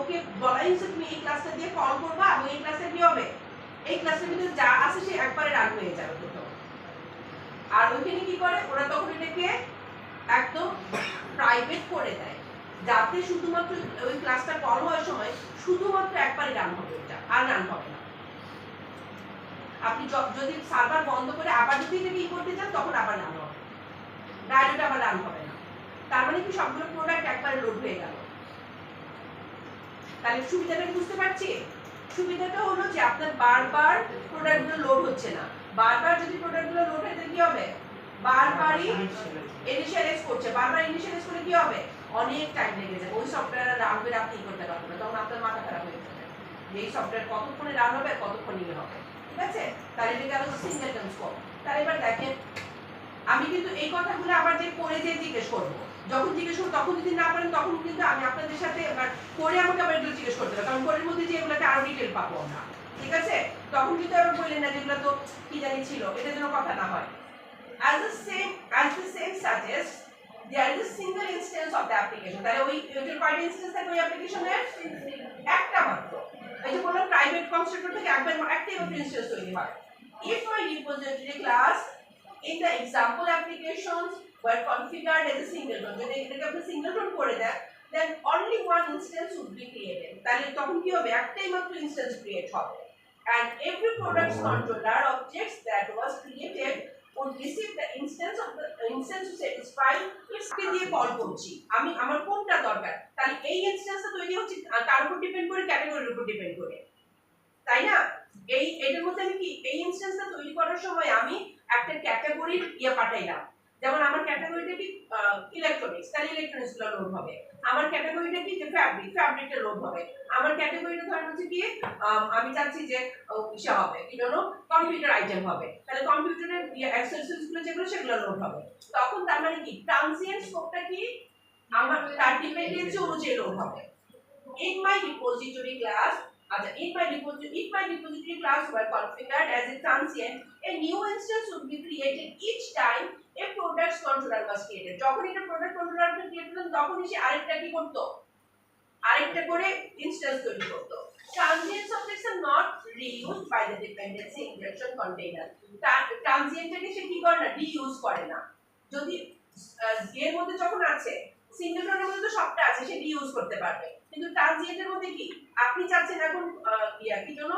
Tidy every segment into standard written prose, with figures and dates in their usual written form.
ওকে বলা হয়েছে তুমি এই ক্লাসটা দিয়ে কল করবা এবং এই ক্লাসে কি হবে, এই ক্লাসের ভিতরে যা আছে সে একবারে রান হয়ে যাবে প্রথম। আর ওইখানে কি করে ওরা তখন এটাকে একদম প্রাইভেট করে দেয়, যাতে শুধুমাত্র ওই ক্লাসটা কল হওয়ার সময় শুধুমাত্র একবারই রান হবে, এটা আর রান হবে না। আপনি যদি সার্ভার বন্ধ করে আবার যদি এটাকে করতে চান তখন আবার রান হবে, ডাইরেক্ট আবার রান হবে না। তার মানে কি সবগুলো প্রোডাক্ট একবারে লোড হয়ে গেল। তাহলে সুবিধাটা বুঝতে পারছি? সুবিধাটা হলো যে আপনার বারবার প্রোডাক্টগুলো লোড হচ্ছে না। বারবার যদি প্রোডাক্টগুলো লোড হয় তাহলে কি হবে, বারবারই ইনিশিয়ালাইজ করছে, বারবার ইনিশিয়ালাইজ করে কি হবে, অনেক টাইম লেগে যাবে। ওই সফটওয়্যার রান করে আপনি করতে পারবেন না, তখন আপনার মাথা খারাপ হয়ে যাবে যে এই সফটওয়্যার কতক্ষণে রান হবে কতক্ষণে হবে। ঠিক আছে, তাহলে এটা গেল সিঙ্গেলটন স্কোপ। তাহলে এবার দেখেন আমি কিন্তু এই কথাগুলো আবার যে পড়ে যে জিজ্ঞেস করবো, যখন জিজ্ঞেস করবো তখন যদি না পারেন তখন কিন্তু আমি আপনাদের সাথে পরে আমাকে আবার এগুলো জিজ্ঞেস করতে হবে, কারণ পরের মধ্যে যে এগুলোতে আরো ডিটেল পাবো আমরা। ঠিক আছে, তখন কিন্তু আবার বললেন না যেগুলো তো কি জানি ছিল, এটা যেন কথা না হয়। as the same suggests, there is a single instance of the application. তাহলে ওই এটার কয়টা ইনস্ট্যান্স থাকে ওই অ্যাপ্লিকেশনের? একটা মাত্র। এই যে বললাম প্রাইভেট কনস্ট্রাক্টর থেকে একবার একটাই মাত্র ইনস্ট্যান্স তৈরি হয়। if my repository class in the example applications were configured as a singleton, যদি এটাকে আপনি singleton করে দেন, then only one instance would be created. তাহলে তখন কি হবে, একটাই মাত্র ইনস্ট্যান্স ক্রিয়েট হবে, and every products controller objects that was created would receive the instance to satisfy its দিয়ে কল করছি আমি আমার কোনটা দরকার। তাহলে এই ইনস্ট্যান্সটা তৈরি হচ্ছে কার উপর ডিপেন্ড করে, ক্যাটাগরির উপর ডিপেন্ড করে, তাই না? এটার মধ্যে আমি কি এই ইনস্ট্যান্সটা তৈরি করার সময় আমি একটা ক্যাটাগরির পাঠাইলাম, যেমন আমার ক্যাটাগরিটা কি ইলেকট্রনিক্স, তাহলে ইলেকট্রনিক্স গুলো লোড হবে। আমার ক্যাটাগরিটা কি যে ফ্যাব্রিকটা লোড হবে। আমার ক্যাটাগরিটা ধরেন হচ্ছে কি আমি চাচ্ছি যে ইসা হবে কি জানো, কম্পিউটার আইটেম হবে, তাহলে কম্পিউটারের অ্যাক্সেসরিজ গুলো যেগুলো সেগুলো লোড হবে। তখন তার মানে কি ট্রানজিয়েন্ট স্কোপটা কি আমার তার ডিপেন্ডেন্সি অনুযায়ী লোড হবে। in my repository class if my repository class were configured as a transient, a new instance would be created each time a product controller was created. যখন এটা product controller ক্রিয়েট করলাম তখনই সে আরেকটা কি করত, আরেকটা করে ইনস্ট্যান্স তৈরি করত। Transient objects are not reused by the dependency injection container. ট্রানজিয়েন্টটাকে সে কি করে না, রিইউজ করে না। যদি এর মধ্যে যখন আছে সিঙ্গেলটনের মধ্যে তো সবটা আছে, সে রিইউজ করতে পারবে, কিন্তু ট্রানজিয়েন্টের মধ্যে কি আপনি চাচ্ছেন এখন কি জন্য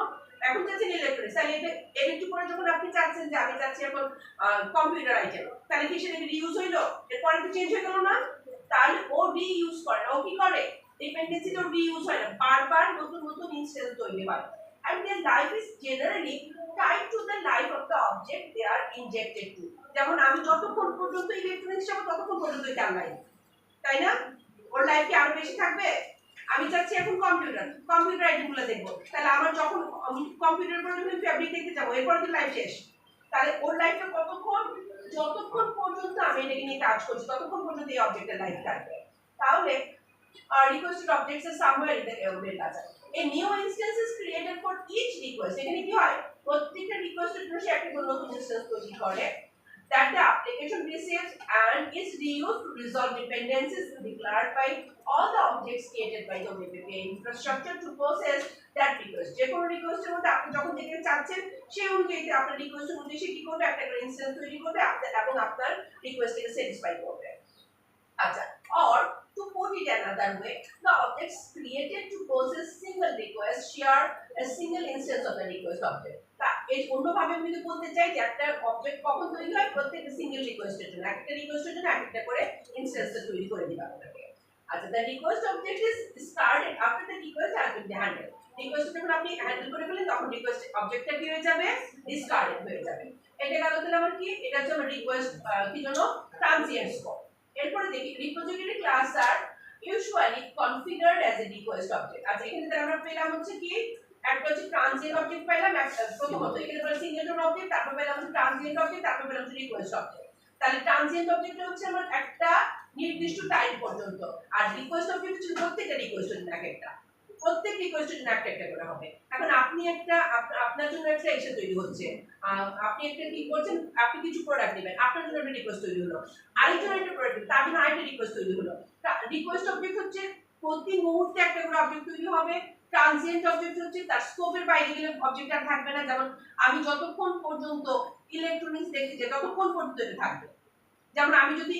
এখন চাচ্ছেন ইলেকট্রনিক্স, তাহলে এর একটু পরে যখন আপনি চাচ্ছেন যে আমি চাচ্ছি এখন কম্পিউটার আইটেম, তাহলে কি সেটা রিইউজ হইলো, এরপরে তো চেঞ্জ হয়ে গেল না। তাহলে ও রিইউজ করে না, ও কি করে ডিপেন্ডেন্সি তো রিইউজ হয় না, বারবার নতুন নতুন ইনস্ট্যান্স তৈরি হয়, and their life is generally tied to the life of the object they are injected to. যেমন আমি যতক্ষণ পর্যন্ত ইলেকট্রনিক্স যাব ততক্ষণ পর্যন্তই চালাই, তাই না? ওর লাইফ কি আরো বেশি থাকবে? আমি চাচ্ছি এখন কম্পিউটার আইটেমগুলো দেখবো, তাহলে আমার যখন আমি কম্পিউটার পরে যখন ফ্যাব্রিক দেখতে যাবো এরপরে তো লাইফ শেষ। তাহলে ওর লাইফটা কতক্ষণ, যতক্ষণ পর্যন্ত আমি এটাকে নিয়ে কাজ করছি ততক্ষণ পর্যন্ত এই অবজেক্টের লাইফ থাকবে। তাহলে requested objects are somewhere in the array data. A new instance is created for each request. এখানে কি হয়, প্রত্যেকটা রিকোয়েস্টের জন্য সে একটা নতুন ইনস্ট্যান্স তৈরি করে that the application receives and is reused to resolve dependencies declared by all the objects created by the web API infrastructure to process that request. যে কোনো রিকোয়েস্টের মধ্যে আপনি যখন যেটা চাচ্ছেন সেই অনুযায়ী আপনার রিকোয়েস্টের মধ্যে সে কি করবে, একটা ইনস্ট্যান্স তৈরি করবে এবং আপনার রিকোয়েস্টটাকে স্যাটিসফাই করবে। আচ্ছা, or to put it another way, the objects created to process single request share a single instance of the request object. এই অন্যভাবে আমি যদি বলতে চাই যে একটা অবজেক্ট কখন তৈরি হয়, প্রত্যেকটা সিঙ্গেল রিকোয়েস্টের জন্য একটা রিকোয়েস্টের জন্য একটা করে ইনস্ট্যান্স তৈরি করে দিবা আপনাকে। আচ্ছা, the request object is discarded after the request has been handled. Request যখন আপনি হ্যান্ডেল করে ফেলেন তখন রিকোয়েস্ট অবজেক্টটা কি হয়ে যাবে, ডিসকার্ডেড হয়ে যাবে। এটা গেল তাহলে আমার কি, এটা হচ্ছে আমার রিকোয়েস্ট কি জন্য ট্রানজিয়েন্ট স্কোপ। এরপরে দেখি রিপোজিটরি ক্লাস আর usually configured as a request object. আচ্ছা, এখানে তাহলে আমরা পেলাম হচ্ছে কি একটা হচ্ছে ট্রানজিয়েন্ট অবজেক্ট পেলাম, একটা প্রথমত এখানে পেলাম সিঙ্গেলটন অবজেক্ট, তারপর পেলাম হচ্ছে ট্রানজিয়েন্ট অবজেক্ট, তারপর পেলাম হচ্ছে রিকোয়েস্ট অবজেক্ট। তাহলে ট্রানজিয়েন্ট অবজেক্ট হচ্ছে আমার একটা নির্দিষ্ট টাইম পর্যন্ত, আর রিকোয়েস্ট অবজেক্ট হচ্ছে প্রত্যেকটা রিকোয়েস্টের জন্য একটা, প্রত্যেক রিকোয়েস্টের জন্য একটা একটা করে হবে। এখন আপনি একটা আপনার জন্য একটা এসে তৈরি হচ্ছে, আপনি একটা কি করছেন, আপনি কিছু প্রোডাক্ট দিবেন, আপনার জন্য একটা রিকোয়েস্ট তৈরি হলো, আরেকজন একটা প্রোডাক্ট তার জন্য আরেকটা রিকোয়েস্ট তৈরি হলো। রিকোয়েস্ট অবজেক্ট হচ্ছে প্রতি মুহূর্তে একটা করে অবজেক্ট তৈরি হবে। ট্রানজিয়েন্ট অবজেক্ট হচ্ছে তার স্কোপের বাইরে গেলে অবজেক্ট আর থাকবে না, যেমন আমি যতক্ষণ পর্যন্ত ইলেকট্রনিক্স দেখতে যাই ততক্ষণ পর্যন্ত এটা থাকবে। যেমন আমি যদি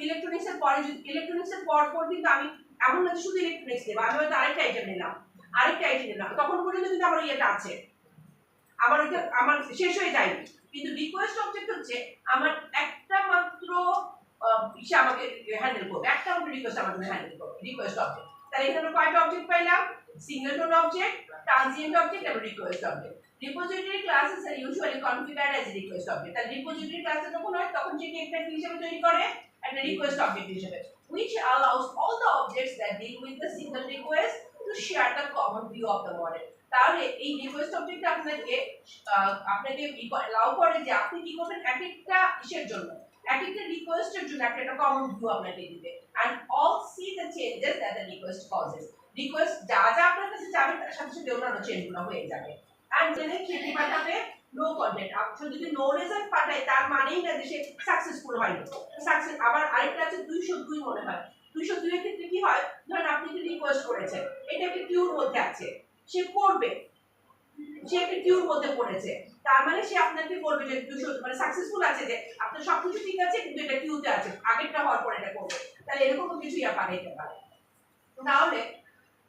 ইলেকট্রনিক্স এর পরে যদি ইলেকট্রনিক্স এর পর কিন্তু আমি এমন না শুধু ইলেকট্রনিক্স নেব, আমি হয়তো আরেকটা আইটেম নিলাম, তখন পর্যন্ত কিন্তু আমার ইয়েটা আছে, আমার ওইটা আমার শেষ হয়ে যায়নি। কিন্তু রিকোয়েস্ট অবজেক্ট হচ্ছে আমার একটা মাত্র ইসে আমাকে হ্যান্ডেল করবে, একটা মাত্র রিকোয়েস্ট আমাকে হ্যান্ডেল করবে রিকোয়েস্ট অবজেক্ট। তাহলে এখানে কয়টা অবজেক্ট পাইলাম? সিঙ্গেলটন অবজেক্ট, ট্রানজিয়েন্ট অবজেক্ট এবং রিকোয়েস্ট অবজেক্ট। রিপোজিটরি ক্লাসেস আর usually configured as request object. তাহলে রিপোজিটরি ক্লাসে যখন হয় তখন সেটি একটা কি হিসেবে তৈরি করে? একটা রিকোয়েস্ট অবজেক্ট হিসেবে, which allows all the objects that deal with the single request to share the common view of the model. তাহলে এই রিকোয়েস্ট অবজেক্ট আপনাকে অ্যালাউ করে যে আপনি কি করবেন, এক একটা ইসের জন্য এক একটা রিকোয়েস্টের জন্য একটা কমন ভিউ আপনাকে দিবে, and all see the changes that the request causes. Request যা যা আপনার কাছে যাবে তার সাথে সাথে অন্যান্য চেঞ্জগুলো হয়ে যাবে। and জেনে খেতে পাঠাবে নো কন্টেন্ট। আপনি যদি নো রেজাল্ট পাঠায় তার মানেই না যে সে সাকসেসফুল হয়নি। সাকসেস আবার আরেকটা আছে 202 মনে হয়, 202 এর ক্ষেত্রে কি হয়, ধরেন আপনি একটা রিকোয়েস্ট করেছেন, এটা একটা কিউর মধ্যে আছে, সে করবে, সে একটা কিউর মধ্যে পড়েছে, তার মানে সে আপনাকে বলবে যে 200 মানে সাকসেসফুল আছে, যে আপনার সবকিছু ঠিক আছে কিন্তু এটা কিউতে আছে, আগেরটা হওয়ার পর এটা করবে। তাহলে এরকম কিছু পাঠাইতে পারে। তাহলে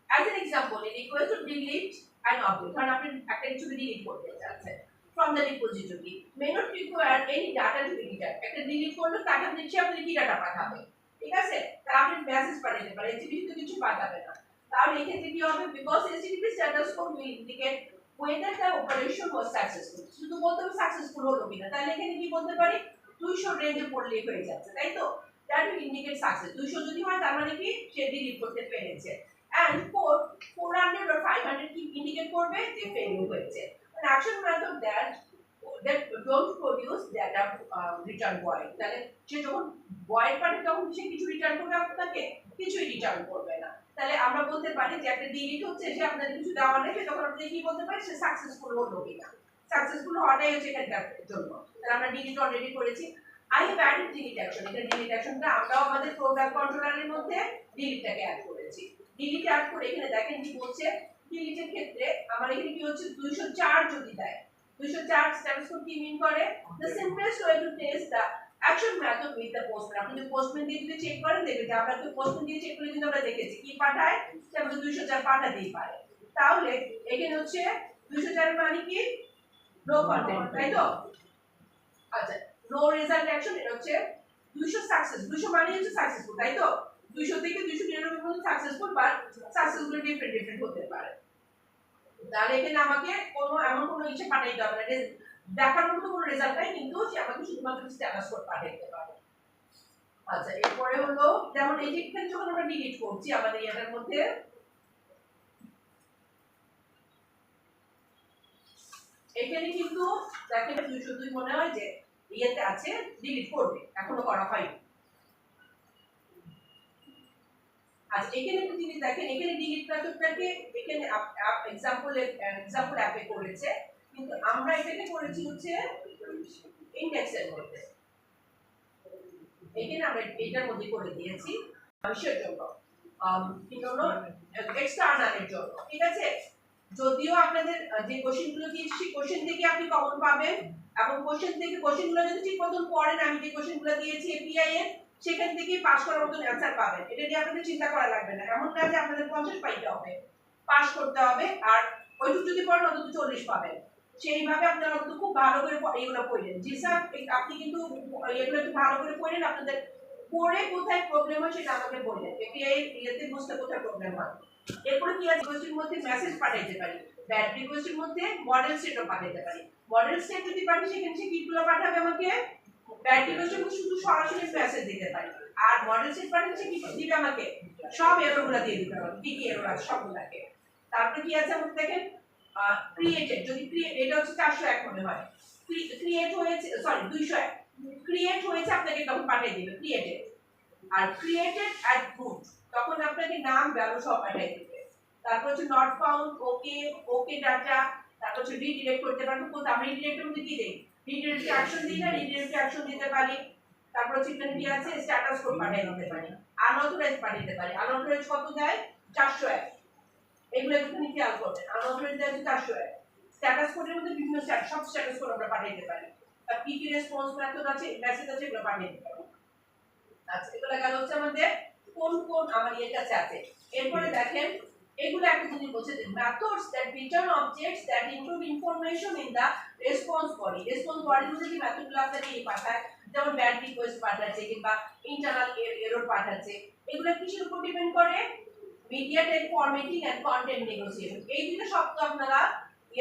as an example, a request to delete an object, ধরেন আপনি একটা কিছু ডিলিট করতে চাচ্ছেন from the repository may not require any data to be deleted। একটা ডিলিট করলে তাকে দিচ্ছে আপনি কি ডাটা পাঠাবে, ঠিক আছে? তাহলে আপনি মেসেজ পাঠাতে পারেন, HTTP তো কিছু পাঠাবে না। তাহলে এই ক্ষেত্রে কি হবে, because HTTP status code will indicate whether the operation was successful, শুধু বলতে হবে সাকসেসফুল হলো কিনা। তাহলে এখানে কি বলতে পারি, 200 রেঞ্জে পড়লেই হয়ে যাচ্ছে, তাই তো? that will indicate success। 200 যদি হয় তার মানে কি সে ডিলিট করতে পেরেছে। and 400 or 500 কি ইন্ডিকেট করবে যে ফেলিং হয়েছে। an action method that don't produce data return void। তাহলে সে যখন void পাবে তখন সে কিছু রিটার্ন করবে আপনাকে, কিছুই রিটার্ন করবে না। তাহলে আমরা বলতে পারি যে একটা ডিলিট হচ্ছে, যে আপনাদের কিছু দেওয়া নেই, তখন আপনি কি বলতে পারি সে সাকসেসফুল হলো কিনা। সাকসেসফুল হওয়াটাই হচ্ছে এখানকার জন্য। তাহলে আমরা ডিলিট অলরেডি করেছি। I have added delete action। এটা delete actionটা আমরাও আমাদের প্রোগ্রাম কন্ট্রোলারের মধ্যে ডিলিটটাকে অ্যাড করেছি। ডিলিট অ্যাড করে এখানে দেখেন কি বলছে, ডিলিটের ক্ষেত্রে আমার এখানে কি হচ্ছে 204 যদি দেয়, 204 স্ট্যাটাস কোড কি মিন করে, the simplest way to test the action method with the postman। আপনি যদি postman দিয়ে যদি চেক করেন দেখবেন যে আমরা তো postman দিয়ে চেক করে কিন্তু আমরা দেখেছি কি পাঠায়, সেটা 204 পাঠাতেই পারে। তাহলে এখানে হচ্ছে 204 মানে কি নো কন্টেন্ট, তাই তো? আচ্ছা, নো রেজাল্ট অ্যাকশন এটা হচ্ছে 200 সাকসেস, 200 মানে হচ্ছে সাকসেসফুল, তাই তো? 200 থেকে 299 পর্যন্ত সাকসেসফুল, বাট সাকসেসফুল ডিফারেন্ট হতে পারে। তাহলে এখানে আমাকে এমন কোনো ইচ্ছে পাঠাইতে হবে না, দেখার মতো কোনো রেজাল্ট নাই, কিন্তু সে আমাকে শুধুমাত্র স্ট্যাটাস কোড পাঠাইতে পারে। আচ্ছা, এরপরে হলো যেমন এই যে এখানে যখন আমরা ডিলিট করছি আমাদের এটার মধ্যে, এখানে কিন্তু দেখেন 202 মনে হয় যে ইয়েতে আছে, ডিলিট করবে, এখনো করা হয়নি। আচ্ছা, এখানে একটা জিনিস দেখেন, এখানে ডিলিট মেথডটাকে এখানে এক্সাম্পল অ্যাপে করেছে, কিন্তু আমরা এটাকে করেছি হচ্ছে ইন্ডেক্সের মধ্যে। এখানে আমরা এটার মধ্যে করে দিয়েছি ভবিষ্যতের জন্য, কি জন্য, এক্সটার্নালের জন্য, ঠিক আছে? যদিও আপনাদের যে কোশ্চেনগুলো দিয়েছি সেই কোশ্চেন থেকে আপনি কমন পাবেন, এবং কোশ্চেন থেকে কোশ্চেনগুলো যদি ঠিক মতন পড়েন, আমি যে কোশ্চেনগুলো দিয়েছি এপিআই এর, সেখান থেকে পাস করার মতন অ্যানসার পাবেন। এটা নিয়ে আপনাদের চিন্তা করা লাগবে না, এমন না যে আপনাদের 50 পাইতে হবে, পাস করতে হবে, আর ওইটুকু যদি পড়েন অন্তত 40 পাবেন। সেইভাবে আপনারা অন্তত খুব ভালো করে এগুলো পড়েন। জি স্যার, আপনি কিন্তু এগুলো একটু ভালো করে পড়েন, আপনাদের পড়ে কোথায় প্রবলেম হয় সেটা আমাকে বললেন, এপিআই এতে বুঝতে কোথায় প্রবলেম হয়। এরপরে কি আছে, রিকোয়েস্টের মধ্যে মেসেজ পাঠাইতে পারি, ব্যাড রিকোয়েস্টের মধ্যে মডেল সেটও পাঠাইতে পারি। মডেল সেট যদি পাঠি সেখানে সে কিগুলো পাঠাবে আমাকে, ব্যাড রিকোয়েস্টের মধ্যে শুধু সরাসরি মেসেজ দিতে পারি, আর মডেল সেট পাঠালে সে কি দিবে আমাকে, সব এররগুলো দিয়ে দিতে হবে, কি কি এরর আছে সবগুলোকে। তারপরে কি আছে আমাকে দেখেন, ক্রিয়েটেড, যদি এটা হচ্ছে 401 মনে হয়, ক্রিয়েট হয়েছে, সরি 201, ক্রিয়েট হয়েছে আপনাকে তখন পাঠিয়ে দিবে ক্রিয়েটেড, আর ক্রিয়েটেড অ্যাট রুট তখন আপনাকে নাম ভ্যালু সব পাঠিয়ে দিবে। তারপর হচ্ছে নট ফাউন্ড, ওকে ডাটা, তারপর হচ্ছে রিডিরেক্ট করতে পারবো, কোথাও আমি রিডিরেক্টের মধ্যে কি দেই, রিডিরেক্ট অ্যাকশন দিই না, রিডিরেক্ট অ্যাকশন দিতে পারি। তারপর হচ্ছে এখানে কি আছে স্ট্যাটাস কোড পাঠিয়ে দিতে পারি, আনঅথরাইজ পাঠিয়ে দিতে পারি। আনঅথরাইজ কত দেয় 401, এগুলো একটুখানি খেয়াল করবেন। আনঅথরাইজ দেয় 401। স্ট্যাটাস কোডের মধ্যে বিভিন্ন সব স্ট্যাটাস কোড আমরা পাঠিয়ে দিতে পারি, আর কি কি রেসপন্স মেথড আছে মেসেজ আছে এগুলো পাঠিয়ে দিতে পারি। আচ্ছা এগুলো গেল হচ্ছে আমাদের কোন কোন আমার এর কাছে আছে। এরপরে দেখেন এগুলো একটা জিনিস বলছে যে methods that return objects that include information in the response body। Response বডির মধ্যে যে মেথডগুলো আপনাকে এই পাঠায়, যেমন ব্যাড রিকোয়েস্ট পাঠাচ্ছে কিংবা ইন্টারনাল এরর পাঠাচ্ছে, এগুলো কিসের উপর ডিপেন্ড করে? Media type formatting and content negotiation. এই দুটো শব্দ আপনারা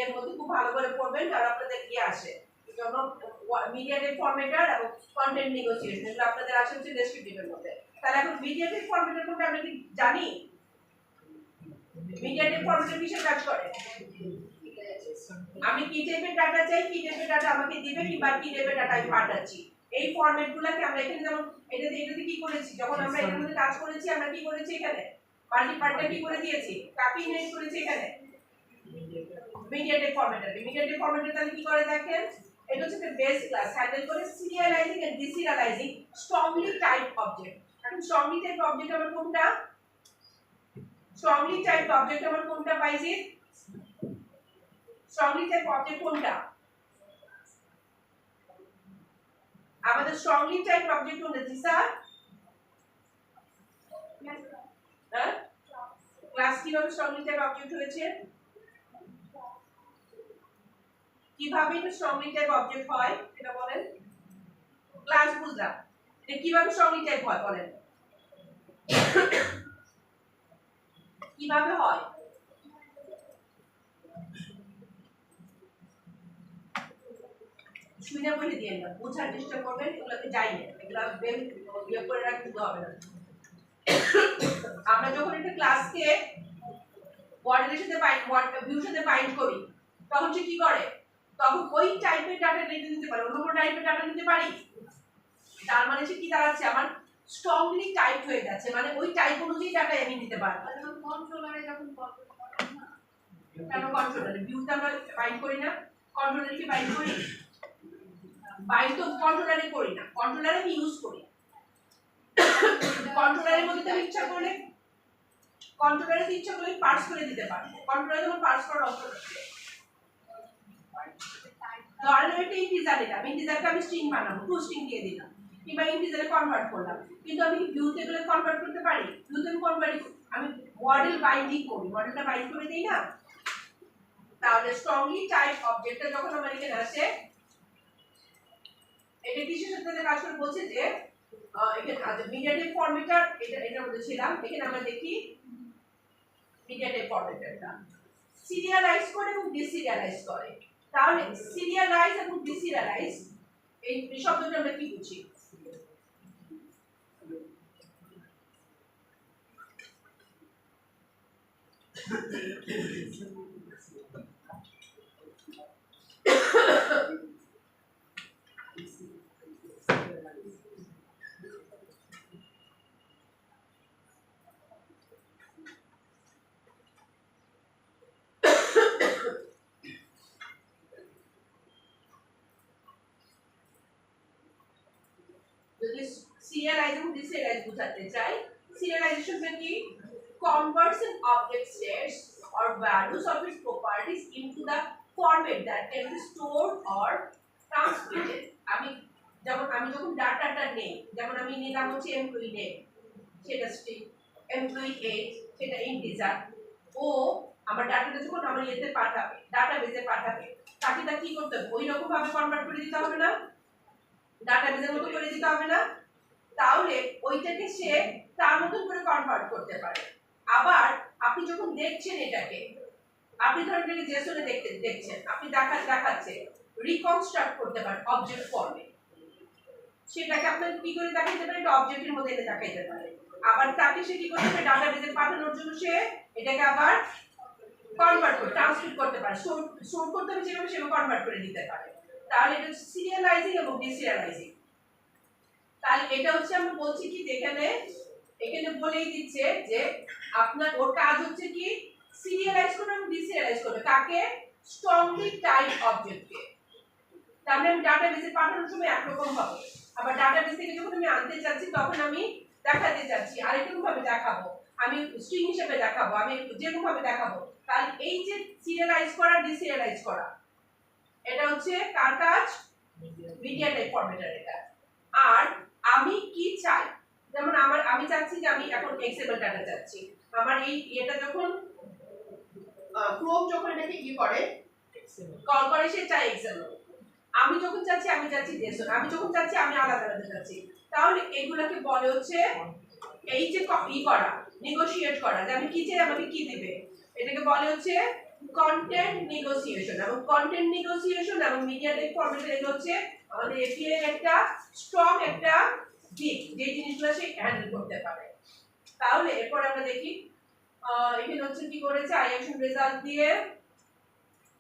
এর মধ্যে খুব ভালো করে পড়বেন, কারণ আপনাদের কি আসে যেমন মিডিয়া টাইপ ফরম্যাটার এবং কন্টেন্ট নেগোসিয়েশন, এগুলো আপনাদের আসে হচ্ছে ডেসক্রিপটিভের মধ্যে। তাহলে এখন মিডিয়া টাইপ ফরম্যাটার কোনটা আমরা কি জানি? মিডিয়া টাইপ ফরম্যাটার কিসের কাজ করে? আমি কি টাইপের ডাটা চাই, কি টাইপের ডাটা আমাকে দিবে কিংবা কি টাইপের ডাটা আমি পাঠাচ্ছি, এই ফরম্যাটগুলোকে আমরা এখানে যেমন এটাতে কি করেছি, যখন আমরা এর মধ্যে কাজ করেছি আমরা কি করেছি এখানে মাল্টিপার্টটা কি করে দিয়েছি, কাকে ইনহেরিট করেছি এখানে মিডিয়া টাইপ ফরম্যাটার। মিডিয়া টাইপ ফরম্যাটার তাহলে কি করে দেখেন, এটা হচ্ছে বেস ক্লাস হ্যান্ডেল করে সিরিয়ালাইজিং এন্ড ডিসিরিয়ালাইজিং স্ট্রংলি টাইপ অবজেক্ট। এখন স্ট্রংলি টাইপ অবজেক্ট আমার কোনটা? স্ট্রংলি টাইপ অবজেক্ট আমার কোনটা পাইছি? স্ট্রংলি টাইপ অবজেক্ট কোনটা? আমাদের স্ট্রংলি টাইপ অবজেক্ট কোনটা জি স্যার? হ্যাঁ ক্লাস কিভাবে স্ট্রংলি টাইপ অবজেক্ট হয়েছে, কিভাবে এটা স্ট্রংলি টাইপ অবজেক্ট হয় এটা বলেন। ক্লাস বুঝলাম, এটা কিভাবে স্ট্রংলি টাইপ হয় বলেন, কিভাবে হয়? শুনে বলে দিয়ে না, বোঝার চেষ্টা করবেন, এগুলোকে যাই না, এগুলো বেল ইয়ে করে রাখতে হবে না। আমরা যখন একটা ক্লাসকে ওয়ার্ডের সাথে ভিউর সাথে বাইন্ড করি তখন সে কি করে, তখন ওই টাইপের ডাটা নিতে পারে, অন্য কোনো টাইপের ডাটা নিতে পারি, তার মানে সে কি দাঁড়াচ্ছে আমার স্ট্রংলি টাইপ হয়ে যাচ্ছে, মানে ওই টাইপ অনুযায়ী ডাটা আমি নিতে পারবো। কন্ট্রোলারে যখন কেন কন্ট্রোলারে ভিউতে আমরা বাইন্ড করি না, কন্ট্রোলারে কি বাইন্ড করি? বাইন্ড তো কন্ট্রোলারে করি না, কন্ট্রোলারে আমি ইউজ করি। কন্ট্রোলারের মধ্যে আমি ইচ্ছা করলে কন্ট্রোলারে ইচ্ছা করলে পার্স করে দিতে পারবো, কন্ট্রোলারে যখন পার্স করার অপশন আছে। ধরেন একটা ইন্টিজার দিলাম, ইন্টিজারকে আমি স্ট্রিং বানাবো, টু স্ট্রিং দিয়ে দিলাম কিংবা ইন্টিজারে কনভার্ট করলাম, কিন্তু আমি কি ভিউতে এগুলো কনভার্ট করতে পারি? ভিউতে কনভার্ট আমি মডেল বাইন্ডিং করি, মডেলটা বাইন্ড করে দেই না। তাহলে স্ট্রংলি টাইপ অবজেক্টটা যখন আমার এখানে আসে, এটা কিসের সাথে কাজ করে বলছে যে এখানে আছে মিডিয়া টাইপ ফরম্যাটার, এটার মধ্যে ছিলাম, এখানে আমরা দেখি মিডিয়া টাইপ ফরম্যাটারটা সিরিয়ালাইজ করে এবং ডিসিরিয়ালাইজ করে। তাহলে সিরিয়ালাইজ এবং ডিসিরিয়ালাইজ এই শব্দটা আমরা কি বুঝি? যদি সিরিয়ালাইজ এবং ডিসিরিয়ালাইজ বোঝাতে চাই, সিরিয়ালাইজেশনটা কি? converts an object states or values of its properties into the format that can be stored or transmitted। আমি যখন ডাটাটা নেই, যেমন আমি নিলাম হচ্ছে এমপ্লয়ি নেম, সেটা স্ট্রিং, এমপ্লয়ি এজ সেটা ইন্টিজার, ও আমার ডাটাটা যখন আমার ইয়েতে পাঠাবে, ডাটাবেসে পাঠাবে, তাকে তা কি করতে হবে? ওই রকম ভাবে কনভার্ট করে দিতে হবে না, ডাটাবেসের মতো করে দিতে হবে না? তাহলে ওইটাকে সে তার মতন করে কনভার্ট করতে পারে। আবার আপনি যখন দেখছেন এটাকে, আপনি ধরেন এটাকে জেসনে দেখছেন, আপনি দেখাচ্ছে রিকনস্ট্রাক্ট করতে পারেন অবজেক্ট ফর্মে, সেটাকে আপনি কি করে দেখাইতে পারেন? এটা অবজেক্টের মধ্যে এনে দেখাইতে পারে। আবার তাকে সে কি করতে পারে? ডাটাবেসে পাঠানোর জন্য সে এটাকে আবার কনভার্ট করে ট্রান্সক্রিপ্ট করতে পারে, স্টোর করতে হবে যেভাবে সেভাবে কনভার্ট করে দিতে পারে। তাহলে এটা সিরিয়ালাইজিং এবং ডিসিরিয়ালাইজিং। তাহলে এটা হচ্ছে আমরা বলছি কি, এখানে বলেই দিচ্ছে যে আপনার ওর কাজ হচ্ছে কি সিরিয়ালাইজ করবে এবং ডিসিরিয়ালাইজ করবে, কাকে? স্ট্রংলি টাইপ অবজেক্টকে। তাহলে আমি ডাটাবেসে পাঠানোর সময় একরকম হবে, আবার ডাটাবেস থেকে যখন আমি আনতে চাচ্ছি তখন আমি দেখাতে চাচ্ছি আরেকরকম ভাবে দেখাবো, আমি স্ট্রিং হিসেবে দেখাবো, আমি যেরকম ভাবে দেখাবো। তাহলে এই যে সিরিয়ালাইজ করা ডিসিরিয়ালাইজ করা, এটা হচ্ছে কার কাজ? মিডিয়া টাইপ ফরম্যাটের এটা। আর আমি কি চাই, যেমন আমি চাচ্ছি যে আমি এখন এক্সএমএল ডাটা চাচ্ছি, আমার এই এটা যখন ক্রোম যখন এটাকে কি করে কল করে সে চাই এক্সএমএল, আমি যখন চাচ্ছি আমি চাচ্ছি জেসন, আমি যখন চাচ্ছি আমি আলাদা আলাদা চাচ্ছি। তাহলে এগুলাকে বলে হচ্ছে এই যে ই করা, নেগোশিয়েট করা, যে আমি কি চাই আমাকে কি দিবে, এটাকে বলে হচ্ছে কন্টেন্ট নেগোসিয়েশন। এবং কন্টেন্ট নেগোসিয়েশন এবং মিডিয়া টাইপ ফরম্যাটের এটা হচ্ছে আমাদের এপিআই এর একটা স্ট্রং একটা দিক, যে জিনিসগুলো সে হ্যান্ডেল করতে পারে। তাহলে এরপর আমরা দেখি এখানে হচ্ছে কি করেছে, আই অ্যাকশন রেজাল্ট দিয়ে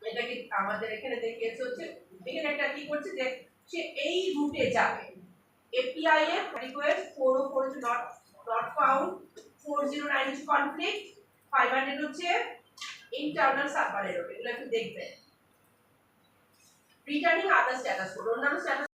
এটাকে আমাদের এখানে দেখিয়েছে হচ্ছে এখানে একটা কি করছে যে সে এই রুটে যাবে, এপিআই এর request 404 is not found, 409 is conflict, 500 হচ্ছে ইন্টারনাল সার্ভার এরর, এগুলো একটু দেখবেন। রিটার্নিং আদার স্ট্যাটাস কোড, অন্যান্য স্ট্যাটাস